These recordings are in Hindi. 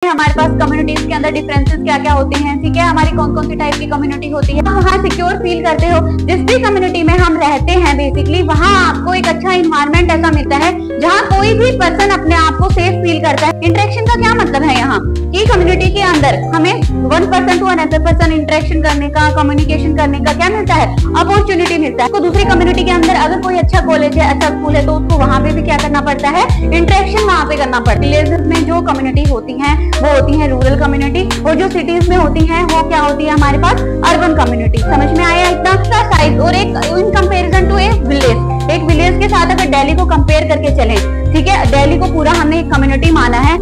हमारे पास कम्युनिटीज के अंदर डिफरेंसेस क्या क्या होते हैं, ठीक है, हमारी कौन कौन सी टाइप की कम्युनिटी होती है, वहाँ सिक्योर फील करते हो। जिस भी कम्युनिटी में हम रहते हैं बेसिकली वहाँ आपको एक अच्छा इन्वायरमेंट ऐसा मिलता है जहाँ कोई भी पर्सन अपने आप को सेफ फील करता है। इंटरेक्शन का क्या मतलब है यहाँ कि कम्युनिटी के अंदर हमें one person to another person interaction करने का, कम्युनिकेशन करने का क्या मिलता है, अपॉर्चुनिटी मिलता है। तो दूसरी कम्युनिटी के अंदर अगर कोई अच्छा कॉलेज है, अच्छा स्कूल है, तो उसको वहाँ पे भी क्या करना पड़ता है, इंटरेक्शन वहाँ पे करना पड़ता है। विलेजेस में जो कम्युनिटी होती है वो होती है रूरल कम्युनिटी, और जो सिटीज में होती है वो क्या होती है हमारे पास अर्बन कम्युनिटी। समझ में आया इतना सा साइज। और एक इन कंपैरिजन टू एक विलेज के साथ अगर दिल्ली को कंपेयर करके चलें, ठीक है, दिल्ली को पूरा हमने एक कम्युनिटी माना है।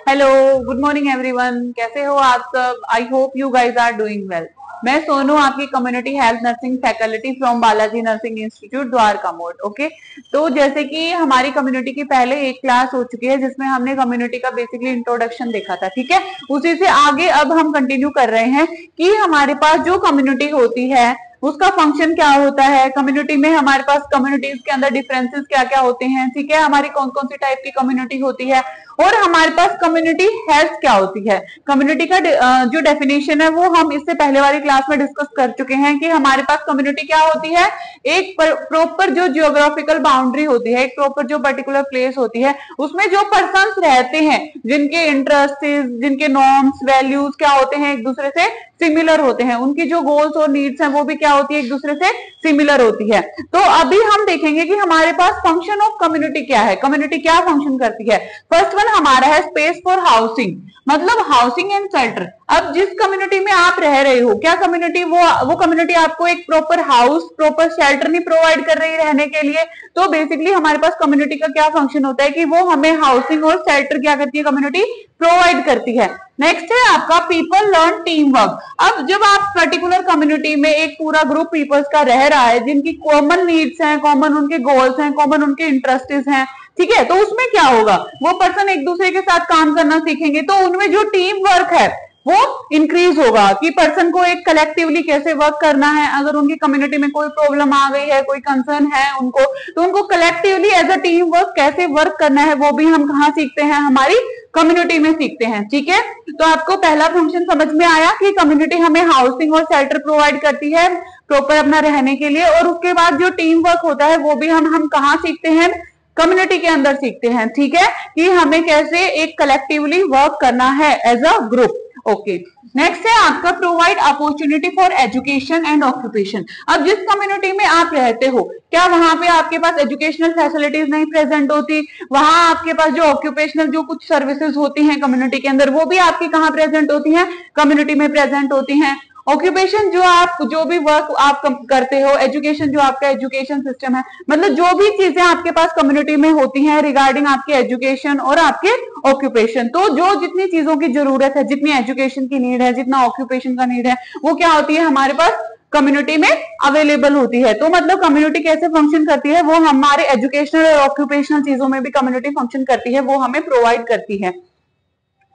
हेलो, गुड मॉर्निंग एवरीवन, कैसे हो आप सब? I hope you guys are doing well. मैं सोनू, आपकी community health nursing faculty from Balaji nursing institute Dwarka Mor. Okay, तो जैसे कि हमारी कम्युनिटी की पहले एक क्लास हो चुकी है जिसमें हमने कम्युनिटी का बेसिकली इंट्रोडक्शन देखा था, ठीक है। उसी से आगे अब हम कंटिन्यू कर रहे हैं कि हमारे पास जो कम्युनिटी होती है उसका फंक्शन क्या होता है, कम्युनिटी में हमारे पास कम्युनिटीज के अंदर डिफरेंसेस क्या क्या होते हैं, ठीक है, हमारी कौन कौन सी टाइप की कम्युनिटी होती है, और हमारे पास कम्युनिटी हेल्थ क्या होती है। कम्युनिटी का जो डेफिनेशन है वो हम इससे पहले वाली क्लास में डिस्कस कर चुके हैं कि हमारे पास कम्युनिटी क्या होती है, एक प्रॉपर जो जियोग्राफिकल बाउंड्री होती है, एक प्रॉपर जो पर्टिकुलर प्लेस होती है, उसमें जो पर्संस रहते हैं जिनके इंटरेस्ट, जिनके नॉर्म्स, वैल्यूज क्या होते हैं, एक दूसरे से सिमिलर होते हैं, उनकी जो गोल्स और नीड्स हैं वो भी क्या होती है, एक दूसरे से सिमिलर होती है। तो अभी हम देखेंगे कि हमारे पास फंक्शन ऑफ कम्युनिटी क्या है, कम्युनिटी क्या फंक्शन करती है। फर्स्ट वन हमारा है स्पेस फॉर हाउसिंग, मतलब हाउसिंग एंड शेल्टर। अब जिस कम्युनिटी में आप रह रहे हो, क्या कम्युनिटी वो कम्युनिटी आपको एक प्रॉपर हाउस, प्रॉपर शेल्टर नहीं प्रोवाइड कर रही रहने के लिए, तो बेसिकली हमारे पास कम्युनिटी का क्या फंक्शन होता है कि वो हमें हाउसिंग और शेल्टर क्या करती है, कम्युनिटी प्रोवाइड करती है। नेक्स्ट है आपका पीपल लर्न टीम वर्क। अब जब आप पर्टिकुलर कम्युनिटी में एक पूरा ग्रुप पीपल्स का रह रहा है जिनकी कॉमन नीड्स हैं, कॉमन उनके गोल्स हैं, कॉमन उनके इंटरेस्ट हैं, ठीक है, तो उसमें क्या होगा, वो पर्सन एक दूसरे के साथ काम करना सीखेंगे, तो उनमें जो टीम वर्क है वो इंक्रीज होगा कि पर्सन को एक कलेक्टिवली कैसे वर्क करना है। अगर उनकी कम्युनिटी में कोई प्रॉब्लम आ गई है, कोई कंसर्न है उनको, तो उनको collectively as a team work कैसे वर्क करना है वो भी हम कहाँ सीखते हैं, हमारी कम्युनिटी में सीखते हैं, ठीक है। तो आपको पहला फंक्शन समझ में आया कि कम्युनिटी हमें हाउसिंग और शेल्टर प्रोवाइड करती है प्रॉपर अपना रहने के लिए, और उसके बाद जो टीम वर्क होता है वो भी हम कहाँ सीखते हैं, कम्युनिटी के अंदर सीखते हैं, ठीक है, कि हमें कैसे एक कलेक्टिवली वर्क करना है as a group. Okay, next है आपका provide opportunity for education and occupation. अब जिस कम्युनिटी में आप रहते हो, क्या वहां पे आपके पास एजुकेशनल फैसिलिटीज नहीं प्रेजेंट होती, वहां आपके पास जो ऑक्यूपेशनल जो कुछ सर्विसेज होती हैं कम्युनिटी के अंदर वो भी आपकी कहाँ प्रेजेंट होती हैं, कम्युनिटी में प्रेजेंट होती हैं। ऑक्यूपेशन जो भी वर्क आप करते हो, एजुकेशन जो आपका एजुकेशन सिस्टम है, मतलब जो भी चीजें आपके पास कम्युनिटी में होती हैं रिगार्डिंग आपके एजुकेशन और आपके ऑक्यूपेशन, तो जो जितनी चीजों की जरूरत है, जितनी एजुकेशन की नीड है, जितना ऑक्यूपेशन का नीड है, वो क्या होती है हमारे पास कम्युनिटी में अवेलेबल होती है। तो मतलब कम्युनिटी कैसे फंक्शन करती है, वो हमारे एजुकेशनल और ऑक्यूपेशनल चीजों में भी कम्युनिटी फंक्शन करती है, वो हमें प्रोवाइड करती है।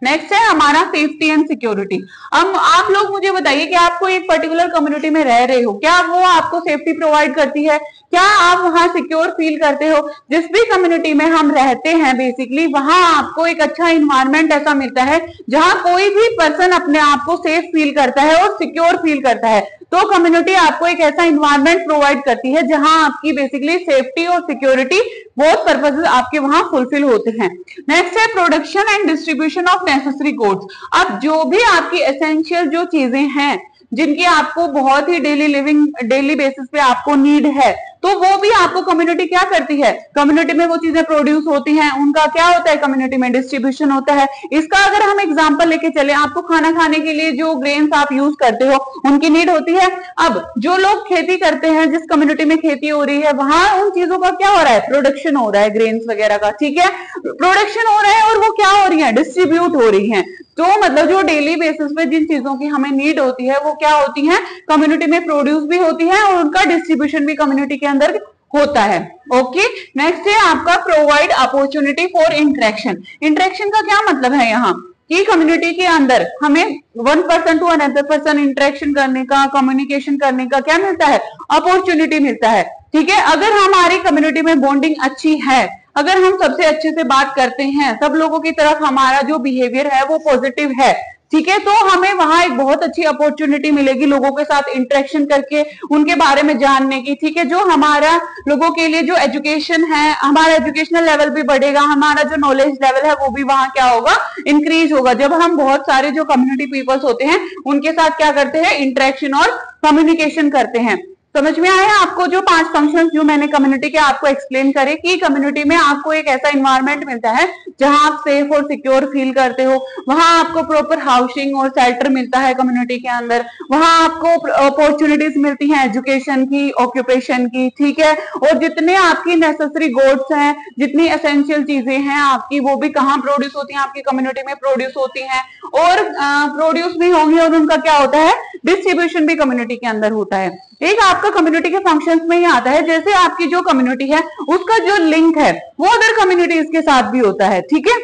नेक्स्ट है हमारा सेफ्टी एंड सिक्योरिटी। अब आप लोग मुझे बताइए कि आपको एक पर्टिकुलर कम्युनिटी में रह रहे हो, क्या वो आपको सेफ्टी प्रोवाइड करती है, क्या आप वहां सिक्योर फील करते हो। जिस भी कम्युनिटी में हम रहते हैं बेसिकली वहां आपको एक अच्छा इन्वायरमेंट ऐसा मिलता है जहां कोई भी पर्सन अपने आप को सेफ फील करता है और सिक्योर फील करता है। तो कम्युनिटी आपको एक ऐसा इन्वायरमेंट प्रोवाइड करती है जहां आपकी बेसिकली सेफ्टी और सिक्योरिटी बोथ पर्पसेस आपके वहां फुलफिल होते हैं। नेक्स्ट है production and distribution of necessary goods. अब जो भी आपकी एसेंशियल जो चीजें हैं जिनकी आपको बहुत ही डेली बेसिस पे आपको नीड है, तो वो भी आपको कम्युनिटी क्या करती है, कम्युनिटी में वो चीजें प्रोड्यूस होती हैं, उनका क्या होता है कम्युनिटी में डिस्ट्रीब्यूशन होता है। इसका अगर हम एग्जांपल लेके चले, आपको खाना खाने के लिए जो ग्रेन्स आप यूज करते हो उनकी नीड होती है। अब जो लोग खेती करते हैं, जिस कम्युनिटी में खेती हो रही है वहां उन चीजों का क्या हो रहा है, प्रोडक्शन हो रहा है ग्रेन्स वगैरह का, ठीक है, प्रोडक्शन हो रहा है और वो क्या हो रही है, डिस्ट्रीब्यूट हो रही है। तो मतलब जो डेली बेसिस पे जिन चीजों की हमें नीड होती है वो क्या होती है, कम्युनिटी में प्रोड्यूस भी होती है और उनका डिस्ट्रीब्यूशन भी कम्युनिटी के अंदर होता है। ओके, नेक्स्ट है आपका provide opportunity for interaction. Interaction का क्या मतलब है यहाँ कि कम्युनिटी के अंदर हमें one person to another person interaction करने का, कम्युनिकेशन करने का क्या मिलता है, अपॉर्चुनिटी मिलता है, ठीक है। अगर हमारी कम्युनिटी में बॉन्डिंग अच्छी है, अगर हम सबसे अच्छे से बात करते हैं, सब लोगों की तरफ हमारा जो बिहेवियर है वो पॉजिटिव है, ठीक है, तो हमें वहां एक बहुत अच्छी अपॉर्चुनिटी मिलेगी लोगों के साथ इंटरेक्शन करके उनके बारे में जानने की, ठीक है। जो हमारा लोगों के लिए जो एजुकेशन है, हमारा एजुकेशनल लेवल भी बढ़ेगा, हमारा जो नॉलेज लेवल है वो भी वहां क्या होगा, इंक्रीज होगा, जब हम बहुत सारे जो कम्युनिटी पीपल्स होते हैं उनके साथ क्या करते हैं, इंटरेक्शन और कम्युनिकेशन करते हैं। समझ में आया आपको जो 5 फंक्शंस जो मैंने कम्युनिटी के आपको एक्सप्लेन करे कि कम्युनिटी में आपको एक ऐसा इन्वायरमेंट मिलता है जहां आप सेफ और सिक्योर फील करते हो, वहां आपको प्रॉपर हाउसिंग और शेल्टर मिलता है कम्युनिटी के अंदर, वहां आपको अपॉर्चुनिटीज मिलती हैं एजुकेशन की, ऑक्यूपेशन की, ठीक है, और जितने आपकी नेसेसरी गुड्स हैं, जितनी एसेंशियल चीजें हैं आपकी, वो भी कहाँ प्रोड्यूस होती हैं, आपकी कम्युनिटी में प्रोड्यूस होती हैं, और प्रोड्यूस भी होंगी और उनका क्या होता है, डिस्ट्रीब्यूशन भी कम्युनिटी के अंदर होता है। एक आपका कम्युनिटी के फंक्शंस में ही आता है, जैसे आपकी जो कम्युनिटी है उसका जो लिंक है वो अदर कम्युनिटीज के साथ भी होता है, ठीक है।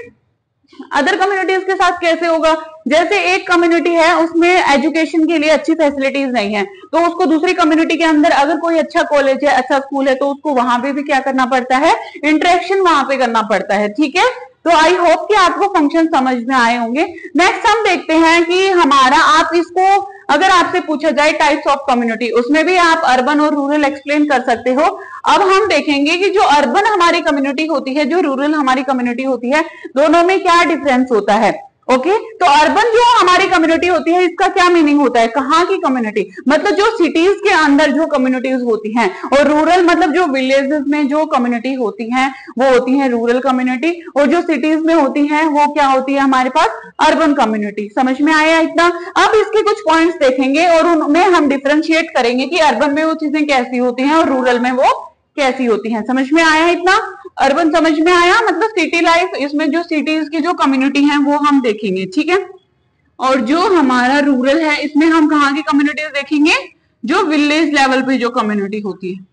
अदर कम्युनिटीज के साथ कैसे होगा, जैसे एक कम्युनिटी है उसमें एजुकेशन के लिए अच्छी फैसिलिटीज नहीं है, तो उसको दूसरी कम्युनिटी के अंदर अगर कोई अच्छा कॉलेज है, अच्छा स्कूल है, तो उसको वहां पे भी क्या करना पड़ता है, इंटरेक्शन वहां पे करना पड़ता है, ठीक है। तो आई होप कि आपको फंक्शन समझ में आए होंगे। नेक्स्ट हम देखते हैं कि हमारा, आप इसको अगर आपसे पूछा जाए टाइप्स ऑफ कम्युनिटी, उसमें भी आप अर्बन और रूरल एक्सप्लेन कर सकते हो। अब हम देखेंगे कि जो अर्बन हमारी कम्युनिटी होती है, जो रूरल हमारी कम्युनिटी होती है, दोनों में क्या डिफरेंस होता है। ओके, तो अर्बन जो हमारी कम्युनिटी होती है इसका क्या मीनिंग होता है, कहाँ की कम्युनिटी, मतलब जो सिटीज के अंदर जो कम्युनिटीज होती हैं, और रूरल मतलब जो विलेजेस में जो कम्युनिटी होती हैं वो होती है रूरल कम्युनिटी, और जो सिटीज में होती हैं वो क्या होती है हमारे पास, अर्बन कम्युनिटी। समझ में आया इतना। अब इसके कुछ पॉइंट्स देखेंगे और उनमें हम डिफरेंशिएट करेंगे कि अर्बन में वो चीजें कैसी होती हैं और रूरल में वो कैसी होती हैं। समझ में आया इतना। अर्बन समझ में आया, मतलब सिटी लाइफ, इसमें जो सिटीज की जो कम्युनिटी है वो हम देखेंगे, ठीक है। और जो हमारा रूरल है इसमें हम कहाँ की कम्युनिटीज देखेंगे, जो विलेज लेवल पे जो कम्युनिटी होती है।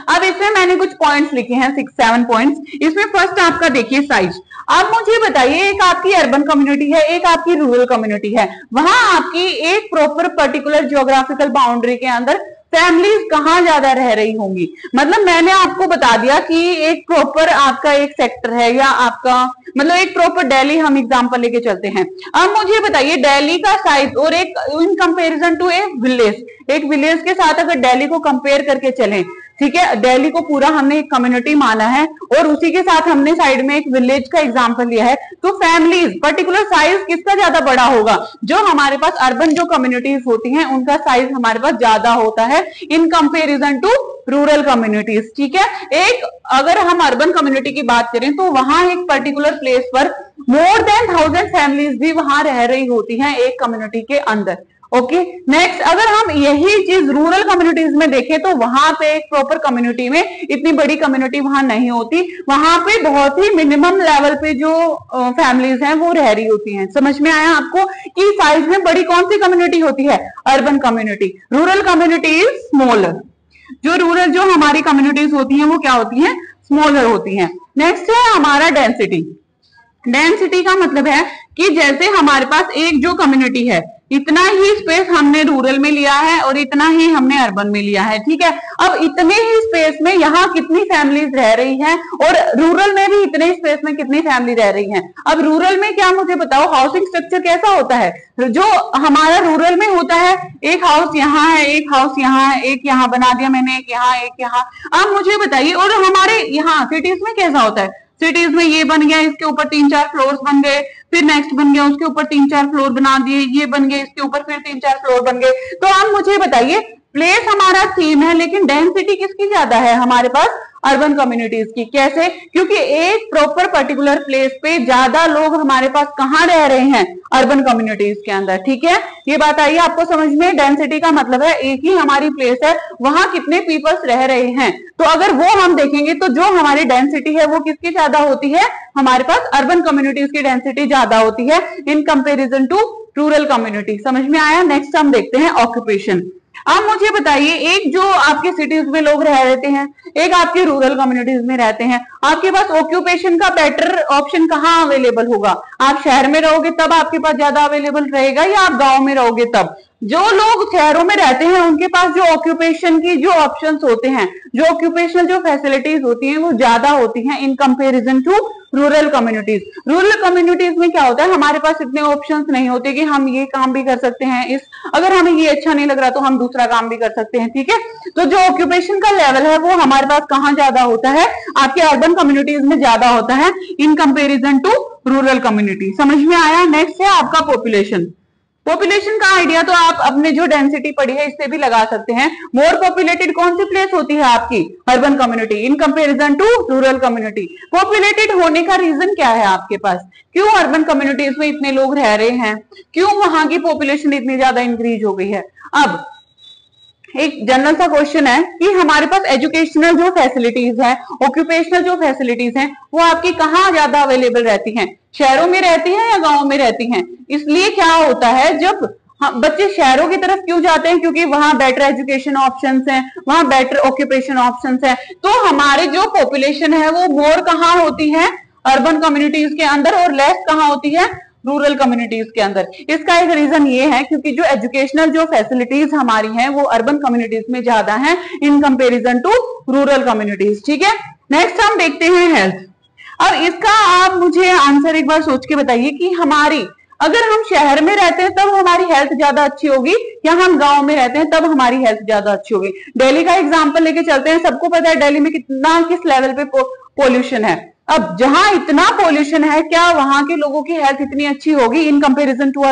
अब इसमें मैंने कुछ पॉइंट्स लिखे हैं, 6-7 पॉइंट्स। इसमें फर्स्ट आपका देखिए साइज। अब मुझे बताइए, एक आपकी अर्बन कम्युनिटी है, एक आपकी रूरल कम्युनिटी है, वहां आपकी एक प्रॉपर पर्टिकुलर जियोग्राफिकल बाउंड्री के अंदर फैमिलीज कहाँ ज्यादा रह रही होंगी। मतलब मैंने आपको बता दिया कि एक प्रॉपर आपका एक सेक्टर है, या आपका मतलब एक प्रॉपर दिल्ली, हम एग्जांपल लेके चलते हैं। अब मुझे बताइए दिल्ली का साइज और एक in comparison to a village, एक विलेज के साथ अगर दिल्ली को कंपेयर करके चलें, ठीक है, दिल्ली को पूरा हमने एक कम्युनिटी माना है और उसी के साथ हमने साइड में एक विलेज का एग्जांपल लिया है, तो फैमिलीज पर्टिकुलर साइज किसका ज्यादा बड़ा होगा, जो हमारे पास अर्बन जो कम्युनिटीज होती हैं उनका साइज हमारे पास ज्यादा होता है in comparison to rural communities, ठीक है। एक अगर हम अर्बन कम्युनिटी की बात करें तो वहां एक पर्टिकुलर प्लेस पर मोर देन 1000 फैमिलीज भी वहां रह रही होती हैं एक कम्युनिटी के अंदर। ओके, नेक्स्ट अगर हम यही चीज रूरल कम्युनिटीज में देखें तो वहां पे एक प्रॉपर कम्युनिटी में इतनी बड़ी कम्युनिटी वहां नहीं होती, वहां पे बहुत ही मिनिमम लेवल पे जो फैमिलीज हैं वो रह रही होती हैं। समझ में आया आपको कि साइज में बड़ी कौन सी कम्युनिटी होती है, urban community. Rural community is smaller, जो रूरल जो हमारी कम्युनिटीज होती हैं वो क्या होती हैं, स्मॉलर होती हैं। नेक्स्ट है हमारा डेंसिटी। डेंसिटी का मतलब है कि जैसे हमारे पास एक जो कम्युनिटी है इतना ही स्पेस हमने रूरल में लिया है और इतना ही हमने अर्बन में लिया है, ठीक है। अब इतने ही स्पेस में यहाँ कितनी फैमिलीज रह रही हैं और रूरल में भी इतने स्पेस में कितनी फैमिली रह रही हैं। अब रूरल में क्या मुझे बताओ, हाउसिंग स्ट्रक्चर कैसा होता है, जो हमारा रूरल में होता है, एक हाउस यहाँ है, एक हाउस यहाँ है, एक यहाँ बना दिया मैंने, एक यहाँ, एक यहाँ। अब मुझे बताइए, और हमारे यहाँ सिटीज में कैसा होता है, सिटीज में ये बन गया, इसके ऊपर 3-4 फ्लोर्स बन गए, फिर नेक्स्ट बन गया, उसके ऊपर 3-4 फ्लोर बना दिए, ये बन गए, इसके ऊपर फिर 3-4 फ्लोर बन गए। तो आप मुझे बताइए, प्लेस हमारा सेम है लेकिन डेंसिटी किसकी ज्यादा है हमारे पास, अर्बन कम्युनिटीज की। कैसे, क्योंकि एक प्रॉपर पर्टिकुलर प्लेस पे ज्यादा लोग हमारे पास कहाँ रह रहे हैं, अर्बन कम्युनिटीज के अंदर, ठीक है। ये बात आई आपको समझ में। डेंसिटी का मतलब है एक ही हमारी प्लेस है, वहां कितने पीपल्स रह रहे हैं। तो अगर वो हम देखेंगे तो जो हमारी डेंसिटी है वो किसकी ज्यादा होती है, हमारे पास अर्बन कम्युनिटीज की डेंसिटी ज्यादा होती है in comparison to rural community. समझ में आया। नेक्स्ट हम देखते हैं ऑक्यूपेशन। अब मुझे बताइए, एक जो आपके सिटीज में लोग रह रहते हैं, एक आपके रूरल कम्युनिटीज में रहते हैं, आपके पास ऑक्यूपेशन का बेटर ऑप्शन कहाँ अवेलेबल होगा, आप शहर में रहोगे तब आपके पास ज्यादा अवेलेबल रहेगा या आप गांव में रहोगे तब। जो लोग शहरों में रहते हैं उनके पास जो ऑक्यूपेशन की जो ऑप्शंस होते हैं, जो ऑक्यूपेशनल जो फैसिलिटीज होती हैं वो ज्यादा होती हैं in comparison to rural communities. Rural communities में क्या होता है, हमारे पास इतने ऑप्शंस नहीं होते कि हम ये काम भी कर सकते हैं, अगर हमें ये अच्छा नहीं लग रहा तो हम दूसरा काम भी कर सकते हैं, ठीक है। तो जो ऑक्यूपेशन का लेवल है वो हमारे पास कहाँ ज्यादा होता है, आपके अर्बन कम्युनिटीज में ज्यादा होता है in comparison to rural community. समझ में आया। नेक्स्ट है आपका पॉपुलेशन। पॉपुलेशन का आइडिया तो आप अपने जो डेंसिटी पढ़ी है इससे भी लगा सकते हैं। मोर पॉपुलेटेड कौन सी प्लेस होती है आपकी, urban community in comparison to rural community. Populated होने का रीजन क्या है आपके पास, क्यों अर्बन कम्युनिटीज में इतने लोग रह रहे हैं, क्यों वहां की पॉपुलेशन इतनी ज्यादा इंक्रीज हो गई है। अब एक जनरल सा क्वेश्चन है कि हमारे पास एजुकेशनल जो फैसिलिटीज है, ऑक्यूपेशनल जो फैसिलिटीज हैं, वो आपकी कहाँ ज्यादा अवेलेबल रहती हैं, शहरों में रहती हैं या गांव में रहती हैं। इसलिए क्या होता है, जब बच्चे शहरों की तरफ क्यों जाते हैं, क्योंकि वहां बेटर एजुकेशन ऑप्शंस हैं, वहां बेटर ऑक्यूपेशन ऑप्शंस हैं। तो हमारी जो पॉपुलेशन है वो मोर कहाँ होती है, अर्बन कम्युनिटीज के अंदर, और लेस कहाँ होती है, रूरल कम्युनिटीज के अंदर। इसका एक रीजन ये है क्योंकि जो एजुकेशनल जो फैसिलिटीज हमारी हैं वो अर्बन कम्युनिटीज में ज्यादा हैं in comparison to rural communities, ठीक है। नेक्स्ट हम देखते हैं हेल्थ। अब इसका आप मुझे आंसर एक बार सोच के बताइए कि हमारी, अगर हम शहर में रहते हैं तब हमारी हेल्थ ज्यादा अच्छी होगी या हम गांव में रहते हैं तब हमारी हेल्थ ज्यादा अच्छी होगी। दिल्ली का एग्जांपल लेके चलते हैं, सबको पता है दिल्ली में कितना किस लेवल पे पोल्यूशन है। अब जहां इतना पोल्यूशन है, क्या वहां के लोगों की हेल्थ इतनी अच्छी होगी in comparison to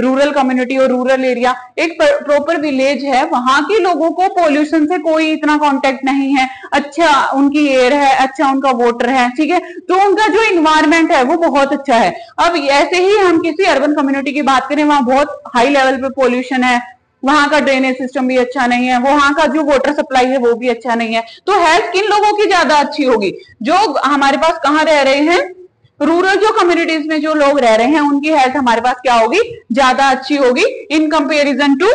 rural community और रूरल एरिया। एक प्रॉपर विलेज है, वहां के लोगों को पोल्यूशन से कोई इतना कांटेक्ट नहीं है, अच्छा उनकी एयर है, अच्छा उनका वाटर है, ठीक है, तो उनका जो इन्वायरमेंट है वो बहुत अच्छा है। अब ऐसे ही हम किसी अर्बन कम्युनिटी की बात करें, वहां बहुत हाई लेवल पे पोल्यूशन है, वहां का ड्रेनेज सिस्टम भी अच्छा नहीं है, वहां का जो वाटर सप्लाई है वो भी अच्छा नहीं है, तो हेल्थ किन लोगों की ज्यादा अच्छी होगी, जो हमारे पास कहाँ रह रहे हैं, रूरल जो कम्युनिटीज में जो लोग रह रहे हैं उनकी हेल्थ हमारे पास क्या होगी, ज्यादा अच्छी होगी in comparison to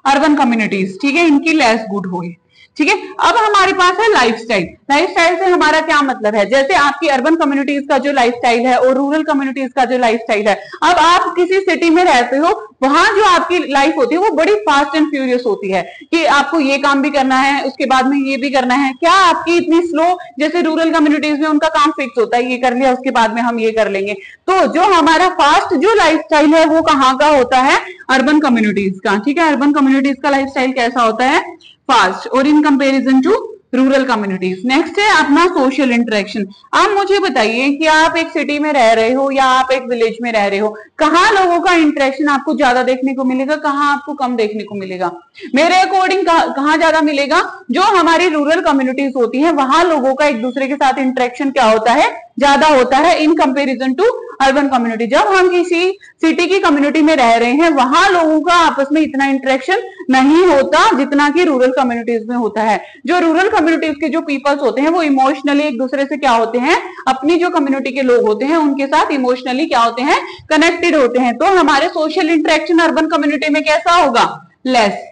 urban communities, ठीक है, इनकी लेस गुड होगी, ठीक है। अब हमारे पास है लाइफस्टाइल। लाइफस्टाइल से हमारा क्या मतलब है, जैसे आपकी अर्बन कम्युनिटीज का जो लाइफस्टाइल है और रूरल कम्युनिटीज का जो लाइफस्टाइल है। अब आप किसी सिटी में रहते हो, वहां जो आपकी लाइफ होती है वो बड़ी फास्ट एंड फ्यूरियस होती है कि आपको ये काम भी करना है, उसके बाद में ये भी करना है। क्या आपकी इतनी स्लो, जैसे रूरल कम्युनिटीज में उनका काम फिक्स होता है, ये कर लिया उसके बाद में हम ये कर लेंगे। तो जो हमारा फास्ट जो लाइफस्टाइल है वो कहाँ का होता है, अर्बन कम्युनिटीज का, ठीक है। अर्बन कम्युनिटीज का लाइफस्टाइल कैसा होता है, फास्ट, और in comparison to rural communities. Next है अपना सोशल इंटरेक्शन। आप मुझे बताइए कि आप एक सिटी में रह रहे हो या आप एक विलेज में रह रहे हो, कहाँ लोगों का इंटरेक्शन आपको ज्यादा देखने को मिलेगा, कहाँ आपको कम देखने को मिलेगा। मेरे अकॉर्डिंग कहाँ ज्यादा मिलेगा, जो हमारी रूरल कम्युनिटीज होती है वहां लोगों का एक दूसरे के साथ इंटरेक्शन क्या होता है, ज्यादा होता है in comparison to urban community. जब हम किसी सिटी की कम्युनिटी में रह रहे हैं वहां लोगों का आपस में इतना इंटरेक्शन नहीं होता जितना कि रूरल कम्युनिटीज में होता है। जो रूरल कम्युनिटीज के जो पीपल्स होते हैं वो इमोशनली एक दूसरे से क्या होते हैं, अपनी जो कम्युनिटी के लोग होते हैं उनके साथ इमोशनली क्या होते हैं, कनेक्टेड होते हैं। तो हमारे सोशल इंटरेक्शन अर्बन कम्युनिटी में कैसा होगा, लेस,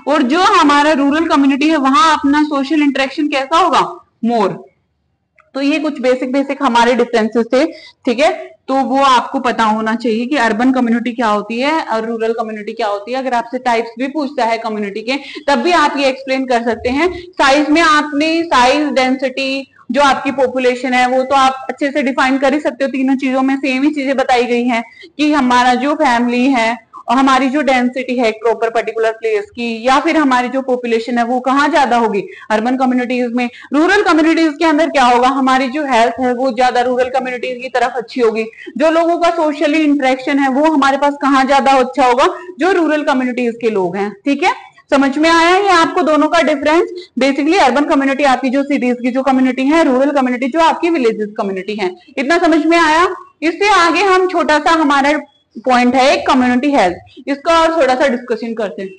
और जो हमारा रूरल कम्युनिटी है वहां अपना सोशल इंटरेक्शन कैसा होगा, मोर। तो ये कुछ बेसिक हमारे डिफरेंसेस थे, ठीक है। तो वो आपको पता होना चाहिए कि अर्बन कम्युनिटी क्या होती है और रूरल कम्युनिटी क्या होती है। अगर आपसे टाइप्स भी पूछता है कम्युनिटी के तब भी आप ये एक्सप्लेन कर सकते हैं। साइज में आपने साइज, डेंसिटी, जो आपकी पॉपुलेशन है वो तो आप अच्छे से डिफाइन कर ही सकते हो। तीनों चीजों में सेम ही चीजें बताई गई हैं कि हमारा जो फैमिली है और हमारी जो डेंसिटी है एक प्रॉपर पर्टिकुलर प्लेस की, या फिर हमारी जो पॉपुलेशन है वो कहाँ ज्यादा होगी, अर्बन कम्युनिटीज में। रूरल कम्युनिटीज के अंदर क्या होगा, हमारी जो हेल्थ है वो ज्यादा रूरल कम्युनिटीज की तरफ अच्छी होगी। जो लोगों का सोशली इंटरेक्शन है वो हमारे पास कहाँ ज्यादा अच्छा होगा, जो रूरल कम्युनिटीज के लोग हैं, ठीक है। समझ में आया ये आपको दोनों का डिफरेंस। बेसिकली अर्बन कम्युनिटी आपकी जो सिटीज की जो कम्युनिटी है, रूरल कम्युनिटी जो आपकी विलेजेस कम्युनिटी है। इतना समझ में आया। इससे आगे हम छोटा सा हमारा पॉइंट है एक कम्युनिटी हेल्थ, इसका और थोड़ा सा डिस्कशन करते हैं।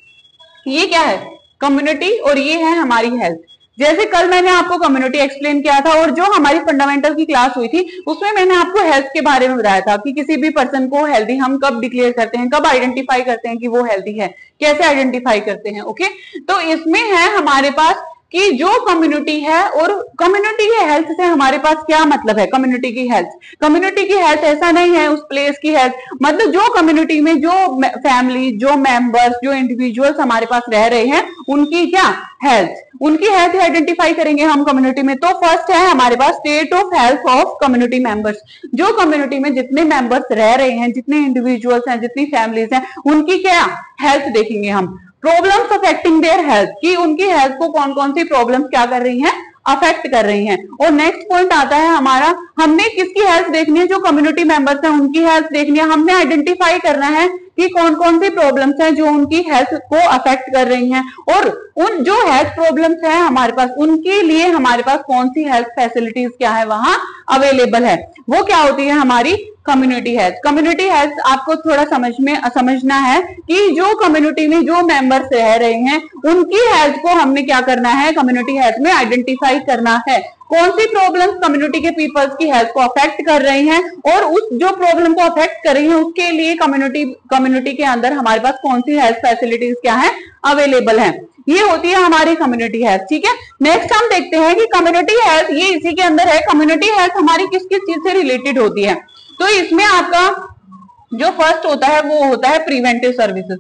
ये क्या है, कम्युनिटी, और ये है हमारी हेल्थ। जैसे कल मैंने आपको कम्युनिटी एक्सप्लेन किया था और जो हमारी फंडामेंटल की क्लास हुई थी उसमें मैंने आपको हेल्थ के बारे में बताया था कि किसी भी पर्सन को हेल्दी हम कब डिक्लेयर करते हैं, कब आइडेंटिफाई करते हैं कि वो हेल्दी है, कैसे आइडेंटिफाई करते हैं। ओके, तो इसमें है हमारे पास कि जो कम्युनिटी है, और कम्युनिटी की हेल्थ से हमारे पास क्या मतलब है। कम्युनिटी की हेल्थ ऐसा नहीं है उस प्लेस की हेल्थ, मतलब जो कम्युनिटी में जो फैमिली, जो मेंबर्स, जो इंडिविजुअल्स हमारे पास रह रहे हैं, उनकी क्या हेल्थ, उनकी हेल्थ आइडेंटिफाई करेंगे हम कम्युनिटी में। तो फर्स्ट है हमारे पास state of health of community members. जो कम्युनिटी में जितने मेंबर्स रह रहे हैं, जितने इंडिविजुअल्स हैं, जितनी फैमिलीज हैं, उनकी क्या हेल्थ देखेंगे हम। प्रॉब्लम्स अफेक्टिंग देयर हेल्थ, कि उनकी हेल्थ को कौन कौन सी प्रॉब्लम्स क्या कर रही हैं, अफेक्ट कर रही हैं। और नेक्स्ट पॉइंट आता है हमारा, हमने किसकी हेल्थ देखनी है, जो कम्युनिटी मेंबर्स हैं उनकी हेल्थ देखनी है। हमने आइडेंटिफाई करना है कि कौन कौन सी प्रॉब्लम्स हैं जो उनकी हेल्थ को अफेक्ट कर रही हैं, और उन जो हेल्थ प्रॉब्लम्स हैं हमारे पास, उनके लिए हमारे पास कौन सी हेल्थ फैसिलिटीज क्या है वहां अवेलेबल है, वो क्या होती है हमारी कम्युनिटी हेल्थ। कम्युनिटी हेल्थ आपको थोड़ा समझना है कि जो कम्युनिटी में जो मेंबर्स रह रहे हैं, उनकी हेल्थ को हमने क्या करना है, कम्युनिटी हेल्थ में आइडेंटिफाई करना है। कौन सी प्रॉब्लम्स कम्युनिटी के पीपल्स की हेल्थ को अफेक्ट कर रही हैं, और उस जो प्रॉब्लम को अफेक्ट कर रही है उसके लिए कम्युनिटी के अंदर हमारे पास कौन सी हेल्थ फैसिलिटीज क्या है अवेलेबल है। ये होती है हमारी कम्युनिटी हेल्थ। ठीक है, नेक्स्ट हम देखते हैं कि कम्युनिटी हेल्थ, ये इसी के अंदर है। कम्युनिटी हेल्थ हमारी किस किस चीज से रिलेटेड होती है, तो इसमें आपका जो फर्स्ट होता है वो होता है preventive services,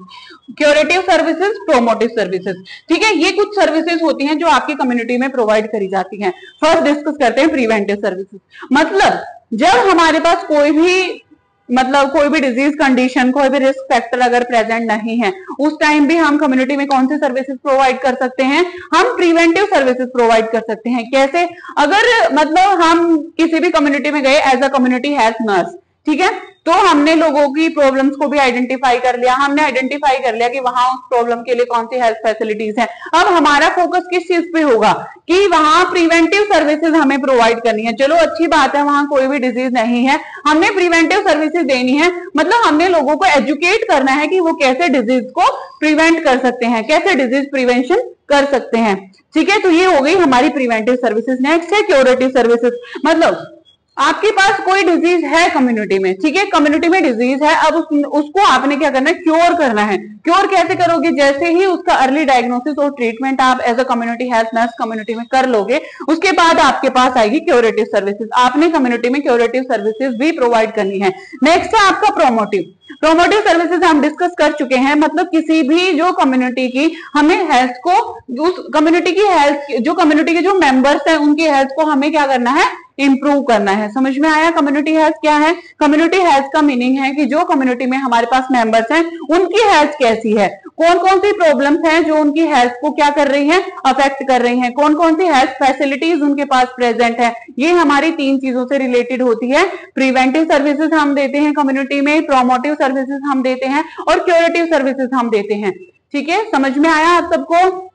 curative services, promotive services. ठीक है, ये कुछ सर्विसेज होती हैं जो आपकी कम्युनिटी में प्रोवाइड करी जाती हैं। फर्स्ट डिस्कस करते हैं प्रिवेंटिव सर्विसेज। मतलब जब हमारे पास कोई भी डिजीज कंडीशन, कोई भी रिस्क फैक्टर अगर प्रेजेंट नहीं है, उस टाइम भी हम कम्युनिटी में कौन सी सर्विसेज प्रोवाइड कर सकते हैं, हम प्रिवेंटिव सर्विसेज प्रोवाइड कर सकते हैं। कैसे, अगर मतलब हम किसी भी कम्युनिटी में गए as a community health nurse, ठीक है, तो हमने लोगों की प्रॉब्लम्स को भी आइडेंटिफाई कर लिया, हमने आइडेंटिफाई कर लिया कि वहां उस प्रॉब्लम के लिए कौन सी हेल्थ फैसिलिटीज है। अब हमारा फोकस किस चीज पे होगा कि वहां प्रिवेंटिव सर्विसेज हमें प्रोवाइड करनी है। चलो अच्छी बात है, वहां कोई भी डिजीज नहीं है, हमने प्रिवेंटिव सर्विसेज देनी है, मतलब हमने लोगों को एजुकेट करना है कि वो कैसे डिजीज को प्रिवेंट कर सकते हैं, कैसे डिजीज प्रिवेंशन कर सकते हैं। ठीक है, तो ये हो गई हमारी प्रिवेंटिव सर्विसेज। नेक्स्ट है क्यूरेटिव सर्विसेज। मतलब आपके पास कोई डिजीज है कम्युनिटी में, ठीक है, कम्युनिटी में डिजीज है, अब उसको आपने क्या करना है, क्योर करना है। क्योर कैसे करोगे, जैसे ही उसका अर्ली डायग्नोसिस और ट्रीटमेंट आप as a community health nurse community में कर लोगे, उसके बाद आपके पास आएगी क्यूरेटिव सर्विसेज। आपने कम्युनिटी में क्यूरेटिव सर्विसेज भी प्रोवाइड करनी है। नेक्स्ट है आपका प्रोमोटिव सर्विसेज हम डिस्कस कर चुके हैं। मतलब किसी भी जो कम्युनिटी की हमें हेल्थ को, उस कम्युनिटी की हेल्थ, जो कम्युनिटी के जो मेंबर्स हैं उनकी हेल्थ को हमें क्या करना है, इंप्रूव करना है। समझ में आया कम्युनिटी हेल्थ क्या है। कम्युनिटी हेल्थ का मीनिंग है कि जो कम्युनिटी में हमारे पास मेंबर्स हैं उनकी हेल्थ कैसी है, कौन कौन सी प्रॉब्लम्स हैं जो उनकी हेल्थ को क्या कर रही हैं, अफेक्ट कर रही हैं, कौन कौन सी हेल्थ फैसिलिटीज उनके पास प्रेजेंट है। ये हमारी तीन चीजों से रिलेटेड होती है। प्रिवेंटिव सर्विसेज हम देते हैं कम्युनिटी में, प्रोमोटिव सर्विसेज हम देते हैं, और क्यूरेटिव सर्विसेज हम देते हैं। ठीक है, समझ में आया आप सबको।